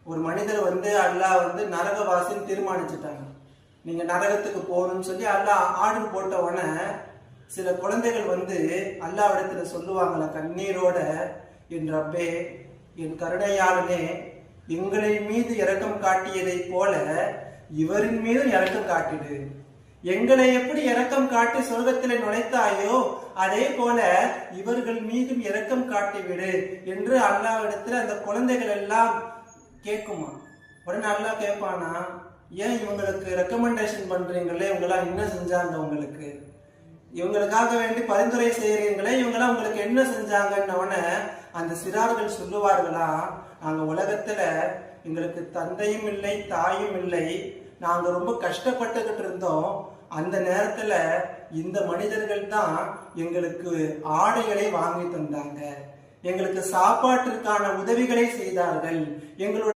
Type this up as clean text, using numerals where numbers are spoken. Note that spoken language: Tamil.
ஒரு மனிதர் அல்லாஹ் நரகவாசின்னு தீர்மானிச்சுட்டாங்க. நீங்க நரகத்துக்கு போகணும்னு சொல்லி அல்லாஹ் ஆர்டர் போட்ட உடனே சில குழந்தைகள் அல்லாஹ்விடத்துல சொல்லுவாங்களா கண்ணீரோட, என் ரப்பே, என் கருணையாளனே, எங்களை மீது இரக்கம் காட்டியதை போல இவரின் மீது இரக்கம் காட்டிடு. எங்களை எப்படி இரக்கம் காட்டி சொர்க்கத்திலே நுழைத்தாயோ அதே போல இவர்கள் மீதும் இரக்கம் காட்டிவிடு என்று அல்லாஹ்விடத்துல அந்த குழந்தைகள் எல்லாம் கேட்குமா. உடனே அல்லாஹ் கேட்பானா, ஏன் இவங்களுக்கு ரெக்கமெண்டேஷன் பண்றீங்களே, இவங்கெல்லாம் என்ன செஞ்சாங்க, உங்களுக்கு இவங்களுக்காக வேண்டி பரிந்துரை செய்யறீங்களே, இவங்கெல்லாம் உங்களுக்கு என்ன செஞ்சாங்கன்னு அந்த சிறார்கள் சொல்லுவார்களா, நாங்க உலகத்துல எங்களுக்கு தந்தையும் இல்லை தாயும் இல்லை, நாங்க ரொம்ப கஷ்டப்பட்டுக்கிட்டு இருந்தோம். அந்த நேரத்துல இந்த மனிதர்கள் தான் எங்களுக்கு ஆடைகளை வாங்கி தந்தாங்க, எங்களுக்கு சாப்பாட்டிற்கான உதவிகளை செய்தார்கள், எங்களுடைய